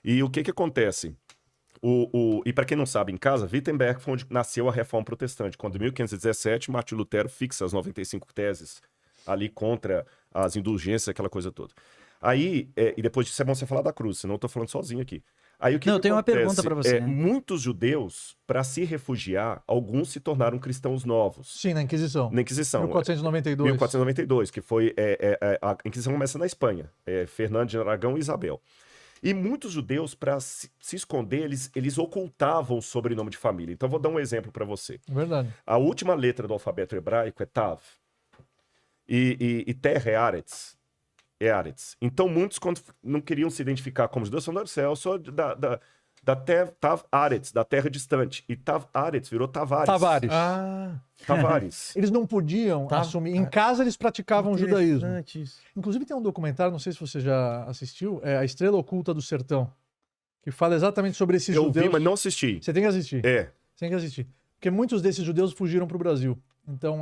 E o que acontece? E para quem não sabe, em casa, Wittenberg foi onde nasceu a Reforma Protestante, quando em 1517 Martinho Lutero fixa as 95 teses ali contra as indulgências, aquela coisa toda. Aí, e depois disso é bom você falar da cruz, senão eu tô falando sozinho aqui. Aí o que Não, eu que tenho uma acontece? pergunta para você. Muitos judeus, para se refugiar, alguns se tornaram cristãos novos. Sim, na Inquisição. Na Inquisição. 1492. 1492, que foi a Inquisição começa na Espanha. Fernando de Aragão e Isabel. E muitos judeus, para se esconder, eles ocultavam o sobrenome de família. Então, vou dar um exemplo para você. Verdade. A última letra do alfabeto hebraico é Tav. E Ter é Aretz. É Aretz. Então, muitos, quando não queriam se identificar como judeus, falaram, eu sou da Tav Aretz, da terra distante. E Tav Aretz virou Tavares. Tavares. Tavares. Eles não podiam assumir. Em casa eles praticavam o judaísmo. Isso. Inclusive tem um documentário, não sei se você já assistiu, é A Estrela Oculta do Sertão, que fala exatamente sobre esses Eu judeus. vi, mas não assisti. Você tem que assistir. É. Você tem que assistir. Porque muitos desses judeus fugiram para o Brasil. Então,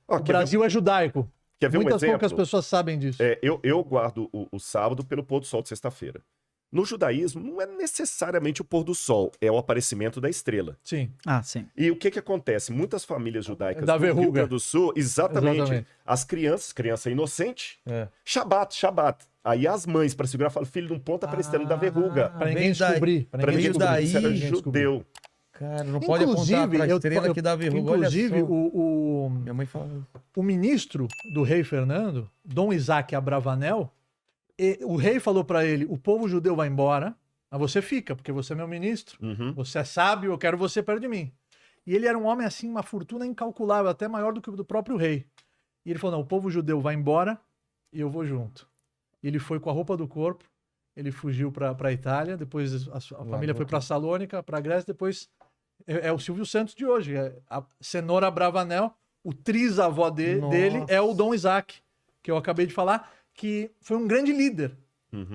Ó, o Brasil é judaico. Quer ver Muitas um exemplo? poucas pessoas sabem disso. Eu guardo o sábado pelo pôr do sol de sexta-feira. No judaísmo, não é necessariamente o pôr do sol, é o aparecimento da estrela. Sim. Ah, sim. E o que acontece? Muitas famílias judaicas Da do Rio verruga. Grande do Sul, exatamente. As criança inocente, Shabat. Aí as mães, para segurar, falam, filho, não ponta para a estrela da verruga. Para ninguém descobrir. Para ninguém descobrir que você era judeu. Cara, não pode apontar pra estrela que dá verruga. Inclusive, olha só. Minha mãe fala. O ministro do rei Fernando, Dom Isaac Abravanel, o rei falou para ele, o povo judeu vai embora, mas você fica, porque você é meu ministro, você é sábio, eu quero você perto de mim. E ele era um homem assim, uma fortuna incalculável, até maior do que o do próprio rei. E ele falou, não, o povo judeu vai embora e eu vou junto. E ele foi com a roupa do corpo, ele fugiu para a Itália, depois a família foi para Salônica, para a Grécia, depois é o Silvio Santos de hoje, a Cenoura Abravanel, o trisavó dele é o Dom Isaac, que eu acabei de falar, que foi um grande líder,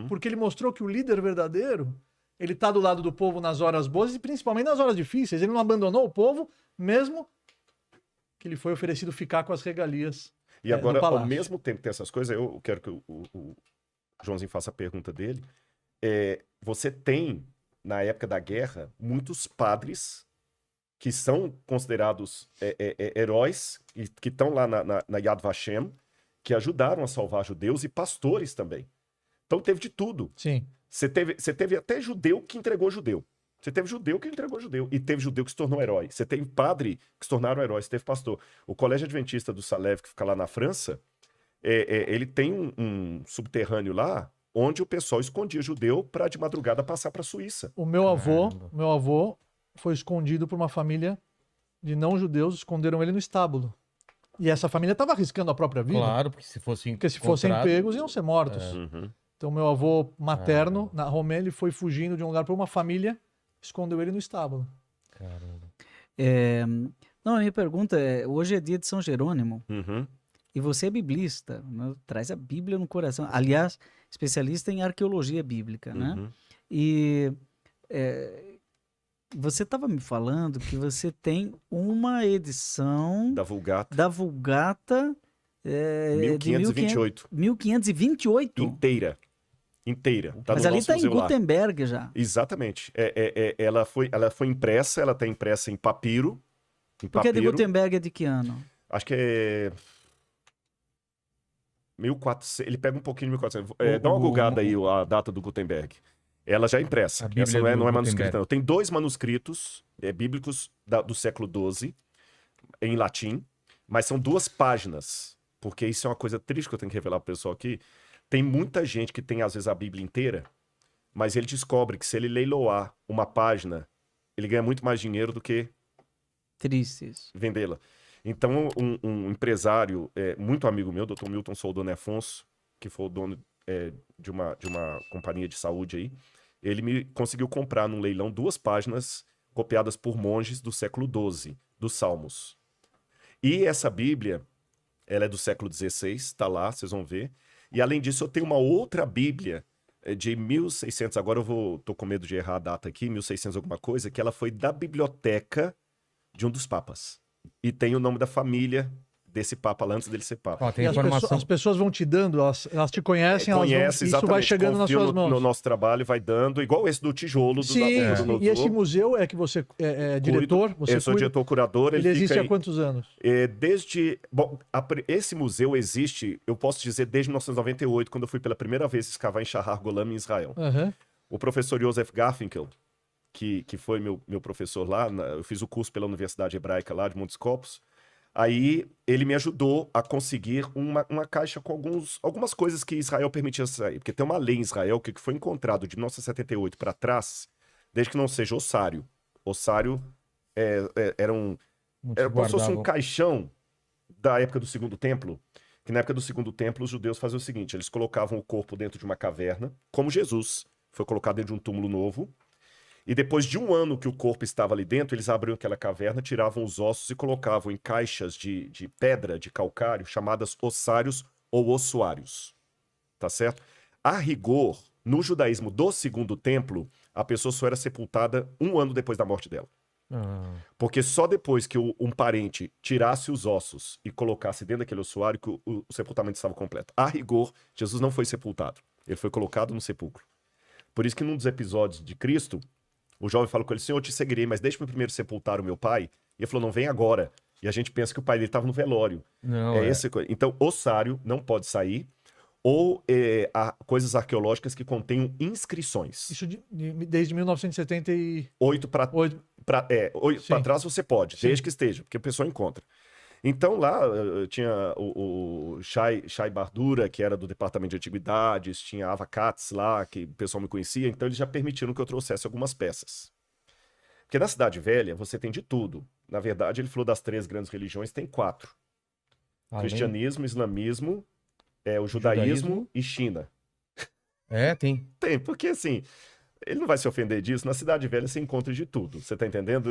porque ele mostrou que o líder verdadeiro, ele tá do lado do povo nas horas boas e principalmente nas horas difíceis. Ele não abandonou o povo, mesmo que ele foi oferecido ficar com as regalias. E agora, ao mesmo tempo que tem essas coisas, eu quero que o Joãozinho faça a pergunta dele. Você tem, na época da guerra, muitos padres que são considerados heróis e que estão lá na Yad Vashem, que ajudaram a salvar judeus e pastores também. Então teve de tudo. Sim. Você teve até judeu que entregou judeu. Você teve judeu que entregou judeu. E teve judeu que se tornou herói. Você teve padre que se tornaram heróis. Você teve pastor. O Colégio Adventista do Salève, que fica lá na França, ele tem um subterrâneo lá, onde o pessoal escondia judeu para de madrugada passar para a Suíça. O meu avô foi escondido por uma família de não-judeus, esconderam ele no estábulo. E essa família estava arriscando a própria vida. Claro, porque se fossem pegos, iam ser mortos. Então, meu avô materno, na Romênia, ele foi fugindo de um lugar para uma família, escondeu ele no estábulo. Caramba. Não, a minha pergunta é, hoje é dia de São Jerônimo, e você é biblista, né? Traz a Bíblia no coração. Aliás, especialista em arqueologia bíblica, né? E você estava me falando que você tem uma edição da Vulgata. 1528. 1528? Inteira. Tá Mas no ali nosso está em museu lá. Gutenberg já. Exatamente. Ela foi impressa, ela está impressa em papiro. Porque de Gutenberg é de que ano? Acho que é 1400. Ele pega um pouquinho de 1400. Dá uma googada aí a data do Gutenberg. Ela já é impressa. Essa não é manuscrita, não. Tem 2 manuscritos bíblicos do século XII, em latim, mas são 2 páginas. Porque isso é uma coisa triste que eu tenho que revelar pro pessoal aqui. Tem muita gente que tem, às vezes, a Bíblia inteira, mas ele descobre que se ele leiloar uma página, ele ganha muito mais dinheiro do que vendê-la. Então, um empresário, muito amigo meu, Dr. Milton Soldoni Afonso, que foi o dono de uma companhia de saúde aí, ele me conseguiu comprar num leilão 2 páginas copiadas por monges do século XII, dos Salmos. E essa Bíblia, ela é do século XVI, está lá, vocês vão ver. E além disso, eu tenho uma outra Bíblia de 1600, agora tô com medo de errar a data aqui, 1600 alguma coisa, que ela foi da biblioteca de um dos papas. E tem o nome da família desse Papa lá antes dele ser Papa. Ó, tem E informação. as pessoas vão te dando, elas te conhecem, Conhece, isso vai chegando nas suas mãos. No nosso trabalho, vai dando, igual esse do tijolo. Sim, do e esse museu é que você é diretor? Eu sou diretor-curador. Ele existe há quantos anos? Bom, esse museu existe, eu posso dizer, desde 1998, quando eu fui pela primeira vez escavar em Shahar Golan, em Israel. Uhum. O professor Joseph Garfinkel, que foi meu professor lá, eu fiz o curso pela Universidade Hebraica lá de Montes Copos. Aí ele me ajudou a conseguir uma caixa com algumas coisas que Israel permitia sair. Porque tem uma lei em Israel que foi encontrado de 1978 para trás, desde que não seja ossário. Ossário era como se fosse um caixão da época do Segundo Templo. Que na época do Segundo Templo os judeus faziam o seguinte, eles colocavam o corpo dentro de uma caverna, como Jesus foi colocado dentro de um túmulo novo. E depois de um ano que o corpo estava ali dentro, eles abriam aquela caverna, tiravam os ossos e colocavam em caixas de pedra, de calcário, chamadas ossários ou ossuários. Tá certo? A rigor, no judaísmo do Segundo Templo, a pessoa só era sepultada um ano depois da morte dela. Porque só depois que um parente tirasse os ossos e colocasse dentro daquele ossuário que o sepultamento estava completo. A rigor, Jesus não foi sepultado. Ele foi colocado no sepulcro. Por isso que num dos episódios de Cristo, o jovem falou com ele, Senhor, eu te seguirei, mas deixa-me primeiro sepultar o meu pai. E ele falou, não, vem agora. E a gente pensa que o pai dele estava no velório. Não, Então, ossário não pode sair, ou há coisas arqueológicas que contenham inscrições. Isso desde 1978 para trás você pode, Sim. desde que esteja, porque a pessoa encontra. Então lá tinha o Shai Bardura, que era do Departamento de Antiguidades, tinha a Ava Katz lá, que o pessoal me conhecia, então eles já permitiram que eu trouxesse algumas peças. Porque na Cidade Velha você tem de tudo. Na verdade, ele falou das 3 grandes religiões, tem 4. Cristianismo, islamismo, o judaísmo e China. Tem. Tem, porque assim... Ele não vai se ofender disso. Na Cidade Velha você encontra de tudo, você tá entendendo?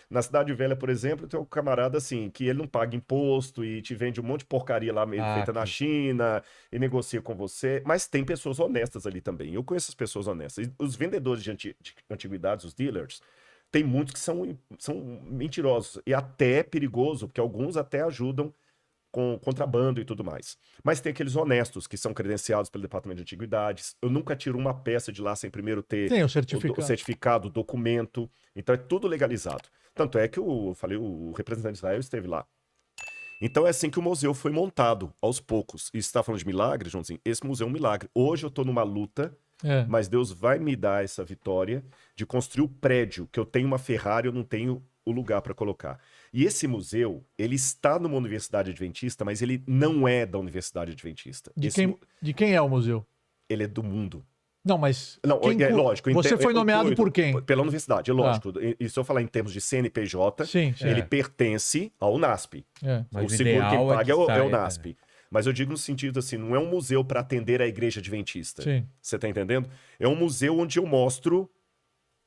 Na Cidade Velha, por exemplo, tem um camarada assim, que ele não paga imposto e te vende um monte de porcaria lá feita na China e negocia com você. Mas tem pessoas honestas ali também. Eu conheço as pessoas honestas. E os vendedores de antiguidades, os dealers, tem muitos que são mentirosos e até perigoso, porque alguns até ajudam com contrabando e tudo mais. Mas tem aqueles honestos que são credenciados pelo Departamento de Antiguidades. Eu nunca tiro uma peça de lá sem primeiro ter o certificado, o documento. Então é tudo legalizado. Tanto é que o representante de Israel esteve lá. Então é assim que o museu foi montado, aos poucos. E você está falando de milagre, Joãozinho? Esse museu é um milagre. Hoje eu estou numa luta, mas Deus vai me dar essa vitória de construir o prédio, que eu tenho uma Ferrari, eu não tenho o lugar para colocar. E esse museu, ele está numa universidade adventista, mas ele não é da universidade adventista. De quem é o museu? Ele é do mundo. Não, mas... lógico. Você foi nomeado por quem? Pela universidade, lógico. E se eu falar em termos de CNPJ, ele pertence ao NASP. O seguro quem paga é o NASP. Mas eu digo no sentido assim, não é um museu para atender a igreja adventista. Você tá entendendo? É um museu onde eu mostro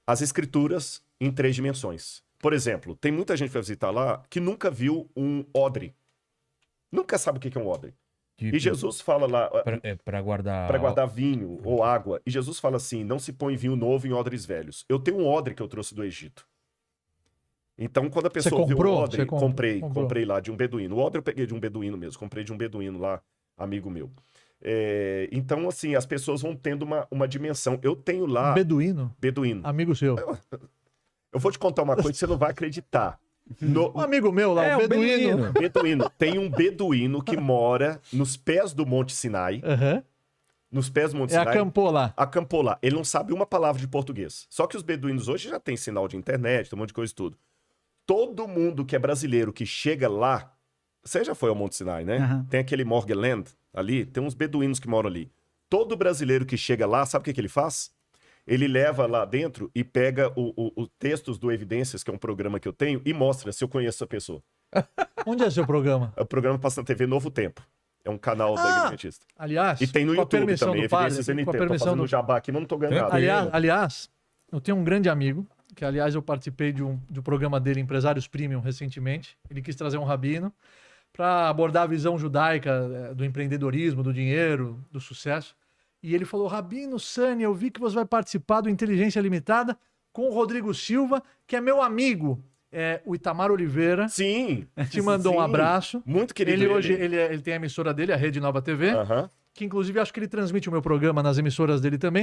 as escrituras em 3 dimensões. Por exemplo, tem muita gente que vai visitar lá que nunca viu um odre. Nunca sabe o que é um odre. Tipo, e Jesus fala lá... Para guardar... Para guardar vinho ou água. E Jesus fala assim, não se põe vinho novo em odres velhos. Eu tenho um odre que eu trouxe do Egito. Então, quando a pessoa viu o odre, comprei lá de um beduíno. O odre eu peguei de um beduíno mesmo. Comprei de um beduíno lá, amigo meu. Então, assim, as pessoas vão tendo uma dimensão. Eu tenho lá... Beduíno? Beduíno. Amigo seu. Eu vou te contar uma coisa que você não vai acreditar. Um amigo meu lá, o beduíno. Beduíno. Tem um beduíno que mora nos pés do Monte Sinai. Nos pés do Monte Sinai. Acampou lá. Acampou lá. Ele não sabe uma palavra de português. Só que os beduínos hoje já tem sinal de internet, tem um monte de coisa e tudo. Todo mundo que é brasileiro que chega lá... Você já foi ao Monte Sinai, né? Tem aquele Morgeland ali, tem uns beduínos que moram ali. Todo brasileiro que chega lá, sabe o que ele faz? Ele leva lá dentro e pega o textos do Evidências, que é um programa que eu tenho, e mostra se eu conheço a pessoa. Onde é seu programa? O programa passa na TV Novo Tempo. É um canal da Igreja Adventista. Aliás, e tem no YouTube também, Evidências NT. Tô fazendo jabá aqui, mas não tô ganhando nada. Aliás, eu tenho um grande amigo, que aliás eu participei do programa dele, Empresários Premium, recentemente. Ele quis trazer um rabino para abordar a visão judaica do empreendedorismo, do dinheiro, do sucesso. E ele falou, Rabino Sani, eu vi que você vai participar do Inteligência Limitada com o Rodrigo Silva, que é meu amigo. O Itamar Oliveira Sim. te mandou um abraço. Muito querido. Ele hoje ele tem a emissora dele, a Rede Nova TV, que inclusive acho que ele transmite o meu programa nas emissoras dele também.